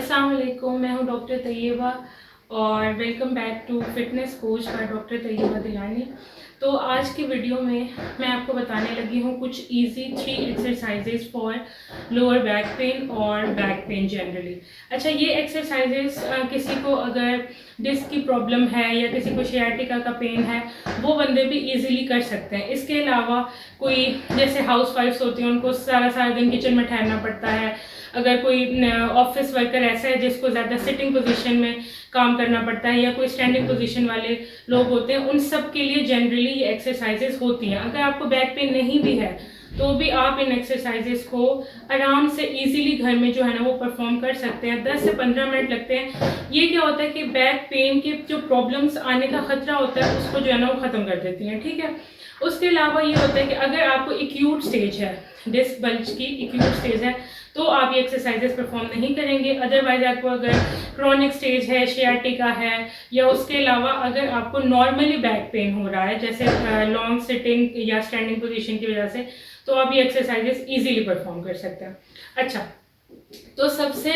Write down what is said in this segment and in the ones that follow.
अस्सलाम वालेकुम, मैं हूँ डॉक्टर तैयबा और welcome back to fitness coach by doctor Taiba Dilani. तो आज की वीडियो में मैं आपको बताने लगी हूँ कुछ easy 3 exercises for lower back pain और बैक पेन जनरली। अच्छा, ये एक्सरसाइजेज किसी को अगर डिस्क की प्रॉब्लम है या किसी को शियाटिका का पेन है, वो बंदे भी इजीली कर सकते हैं। इसके अलावा कोई जैसे हाउस वाइफ्स होती हैं, उनको सारा सारा दिन किचन में ठहरना पड़ता है, अगर कोई ऑफिस वर्कर ऐसा है जिसको ज़्यादा सिटिंग पोजीशन में काम करना पड़ता है, या कोई स्टैंडिंग पोजीशन वाले लोग होते हैं, उन सब के लिए जनरली ये एक्सरसाइजेज होती हैं। अगर आपको बैक पेन नहीं भी है तो भी आप इन एक्सरसाइजेस को आराम से इजीली घर में जो है ना वो परफॉर्म कर सकते हैं। 10 से 15 मिनट लगते हैं। ये क्या होता है कि बैक पेन के जो प्रॉब्लम्स आने का खतरा होता है उसको जो है ना वो ख़त्म कर देती हैं। ठीक है, उसके अलावा ये होता है कि अगर आपको एक्यूट स्टेज है, डिस्क बल्ज की एक्यूट स्टेज है, तो आप ये एक्सरसाइजेस परफॉर्म नहीं करेंगे। अदरवाइज आपको अगर क्रॉनिक स्टेज है, शियाटिका है, या उसके अलावा अगर आपको नॉर्मली बैक पेन हो रहा है जैसे लॉन्ग सिटिंग या स्टैंडिंग पोजीशन की वजह से, तो आप ये एक्सरसाइजेस इजीली परफॉर्म कर सकते हैं। अच्छा, तो सबसे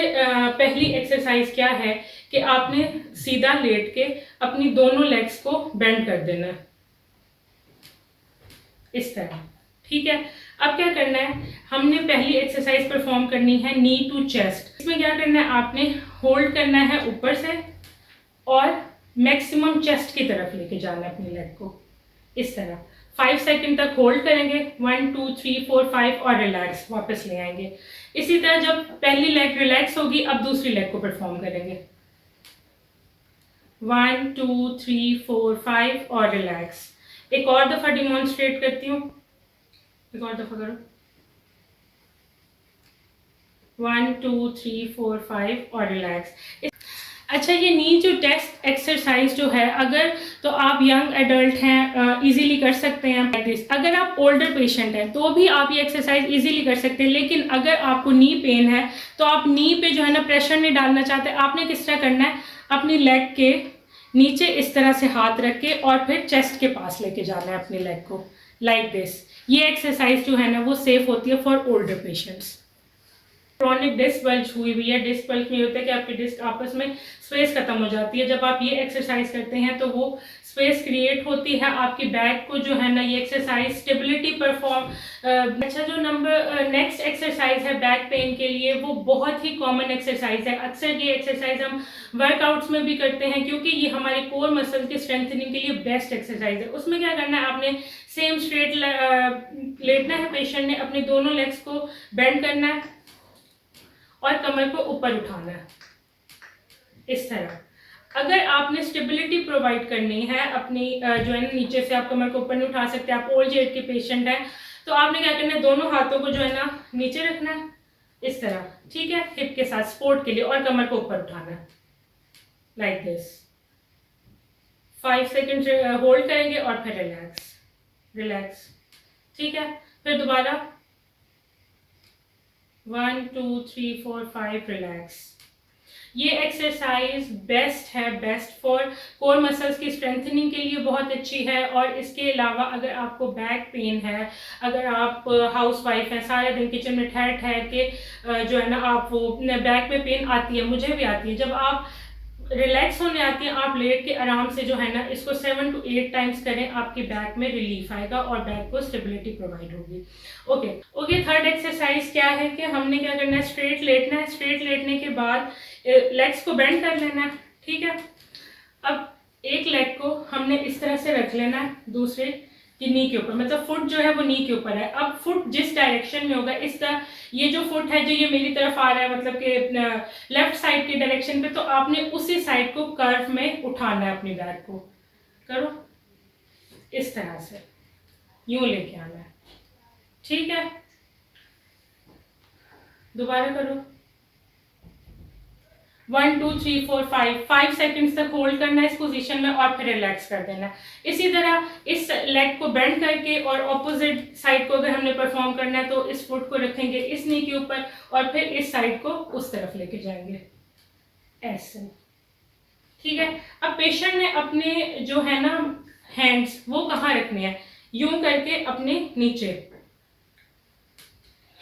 पहली एक्सरसाइज क्या है कि आपने सीधा लेट के अपनी दोनों लेग्स को बेंड कर देना है इस तरह। ठीक है, अब क्या करना है, हमने पहली एक्सरसाइज परफॉर्म करनी है नी टू चेस्ट। इसमें क्या करना है, आपने होल्ड करना है ऊपर से और मैक्सिमम चेस्ट की तरफ लेके जाना है अपनी लेग को इस तरह। 5 सेकंड तक होल्ड करेंगे, 1 2 3 4 5 और रिलैक्स वापस ले आएंगे। इसी तरह जब पहली लेग रिलैक्स होगी, अब दूसरी लेग को परफॉर्म करेंगे, 1 2 3 4 5 और रिलैक्स। एक और दफा डिमॉन्स्ट्रेट करती हूँ, एक और दफा करो, 1 2 3 4 5 और रिलैक्स। अच्छा, ये नी जो टेस्ट एक्सरसाइज जो है, अगर तो आप यंग एडल्ट हैं इजीली कर सकते हैं। अगर आप ओल्डर पेशेंट हैं तो भी आप ये एक्सरसाइज इजीली कर सकते हैं। लेकिन अगर आपको नी पेन है तो आप नी पे जो है ना प्रेशर नहीं डालना चाहते, आपने किस तरह करना है, अपनी लेग के नीचे इस तरह से हाथ रख के और फिर चेस्ट के पास लेके जाना है अपनी लेग को, लाइक दिस। ये एक्सरसाइज जो है ना वो सेफ होती है for older patients. Chronic disc bulge हुई हुई है, डिस्क बल्ज में होता है कि आपकी डिस्क आपस में स्पेस खत्म हो जाती है। जब आप ये एक्सरसाइज करते हैं तो वो स्पेस क्रिएट होती है, आपकी बैक को जो है ना ये एक्सरसाइज स्टेबिलिटी परफॉर्म। अच्छा, जो नेक्स्ट एक्सरसाइज है बैक पेन के लिए, वो बहुत ही कॉमन एक्सरसाइज है। अक्सर ये एक्सरसाइज हम वर्कआउट्स में भी करते हैं क्योंकि ये हमारे कोर मसल के स्ट्रेंथनिंग के लिए बेस्ट एक्सरसाइज है। उसमें क्या करना है, आपने सेम स्ट्रेट लेटना है, पेशेंट ने अपनी दोनों लेग्स को बेंड करना है और कमर को ऊपर उठाना है इस तरह। अगर आपने स्टेबिलिटी प्रोवाइड करनी है अपनी जो है ना नीचे से आप कमर को ऊपर नहीं उठा सकते, आप ओल्ड एज के पेशेंट हैं, तो आपने क्या करना है, दोनों हाथों को जो है ना नीचे रखना है इस तरह। ठीक है, हिप के साथ सपोर्ट के लिए, और कमर को ऊपर उठाना है लाइक दिस। 5 सेकेंड होल्ड करेंगे और फिर रिलैक्स रिलैक्स। ठीक है, फिर दोबारा 1 2 3 4 5 रिलैक्स। ये एक्सरसाइज बेस्ट है, बेस्ट फॉर कोर मसल्स की स्ट्रेंथनिंग के लिए बहुत अच्छी है। और इसके अलावा अगर आपको बैक पेन है, अगर आप हाउस वाइफ हैं, सारे दिन किचन में ठहर ठहर के जो है ना आप वो बैक में पेन आती है, मुझे भी आती है, जब आप रिलैक्स होने आती है, आप लेट के आराम से जो है ना इसको 7 to 8 टाइम्स करें, आपकी बैक में रिलीफ आएगा और बैक को स्टेबिलिटी प्रोवाइड होगी। ओके, थर्ड एक्सरसाइज क्या है कि हमने क्या करना है, स्ट्रेट लेटना है। स्ट्रेट लेटने के बाद लेग्स को बेंड कर लेना है। ठीक है, अब एक लेग को हमने इस तरह से रख लेना है दूसरे की नी के ऊपर, मतलब फुट जो है वो नी के ऊपर है। अब फुट जिस डायरेक्शन में होगा, इस तरह ये जो फुट है जो ये मेरी तरफ आ रहा है, मतलब कि लेफ्ट साइड की डायरेक्शन पे, तो आपने उसी साइड को कर्व में उठाना है, अपनी बैक को करो इस तरह से, यूं लेके आना है। ठीक है, दोबारा करो, 1 2 3 4 5 सेकेंड्स तक होल्ड करना है इस पोजीशन में और फिर रिलैक्स कर देना है। इसी तरह इस लेग को बेंड करके और ऑपोजिट साइड को अगर हमने परफॉर्म करना है तो इस फुट को रखेंगे इस नी के ऊपर और फिर इस साइड को उस तरफ लेके जाएंगे ऐसे। ठीक है, अब पेशेंट ने अपने जो है ना हैंड्स वो कहाँ रखने हैं, यूं करके अपने नीचे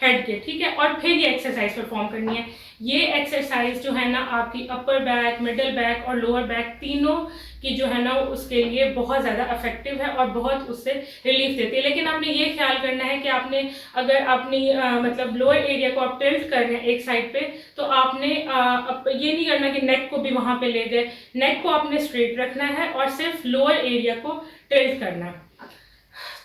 हेड के, ठीक है। और फिर ये एक्सरसाइज परफॉर्म करनी है। ये एक्सरसाइज जो है ना आपकी अपर बैक, मिडल बैक और लोअर बैक तीनों की जो है ना उसके लिए बहुत ज़्यादा इफेक्टिव है और बहुत उससे रिलीफ देती है। लेकिन आपने ये ख्याल करना है कि आपने अगर अपनी मतलब लोअर एरिया को आप टिल्ट कर रहे हैं एक साइड पे, तो आपने ये नहीं करना कि नेक को भी वहाँ पे ले गए। नेक को आपने स्ट्रेट रखना है और सिर्फ लोअर एरिया को टिल्ट करना है।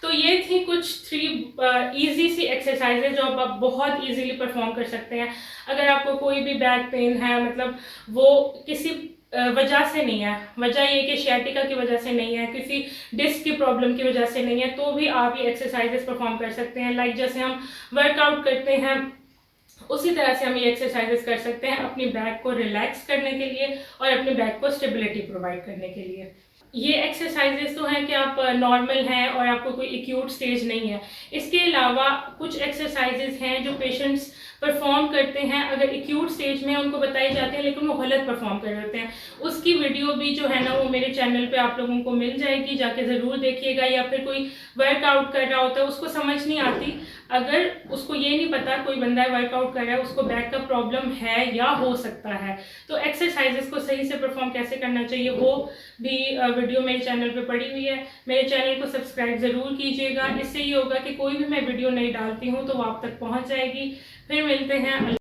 तो ये थी कुछ 3 इजी सी एक्सरसाइजेज जो आप बहुत इजीली परफॉर्म कर सकते हैं। अगर आपको कोई भी बैक पेन है, मतलब वो किसी वजह से नहीं है, वजह ये कि शियाटिका की वजह से नहीं है, किसी डिस्क की प्रॉब्लम की वजह से नहीं है, तो भी आप ये एक्सरसाइजेस परफॉर्म कर सकते हैं। लाइक जैसे हम वर्कआउट करते हैं उसी तरह से हम ये एक्सरसाइजेस कर सकते हैं अपनी बैक को रिलैक्स करने के लिए और अपने बैक को स्टेबिलिटी प्रोवाइड करने के लिए। ये एक्सरसाइजेस तो हैं कि आप नॉर्मल हैं और आपको कोई एक्यूट स्टेज नहीं है। इसके अलावा कुछ एक्सरसाइजेस हैं जो पेशेंट्स परफॉर्म करते हैं, अगर एक्यूट स्टेज में उनको बताई जाती है लेकिन वो गलत परफॉर्म कर रहे हैं। उसकी वीडियो भी जो है ना वो मेरे चैनल पे आप लोगों को मिल जाएगी, जाके ज़रूर देखिएगा। या फिर कोई वर्कआउट कर रहा होता है, उसको समझ नहीं आती, अगर उसको ये नहीं पता कोई बंदा वर्कआउट कर रहा है, उसको बैक का प्रॉब्लम है या हो सकता है, तो एक्सरसाइजेस को सही से परफॉर्म कैसे करना चाहिए वो भी वीडियो मेरे चैनल पे पड़ी हुई है। मेरे चैनल को सब्सक्राइब ज़रूर कीजिएगा। इससे ये होगा कि कोई भी मैं वीडियो नहीं डालती हूँ तो वो आप तक पहुँच जाएगी। फिर मिलते हैं।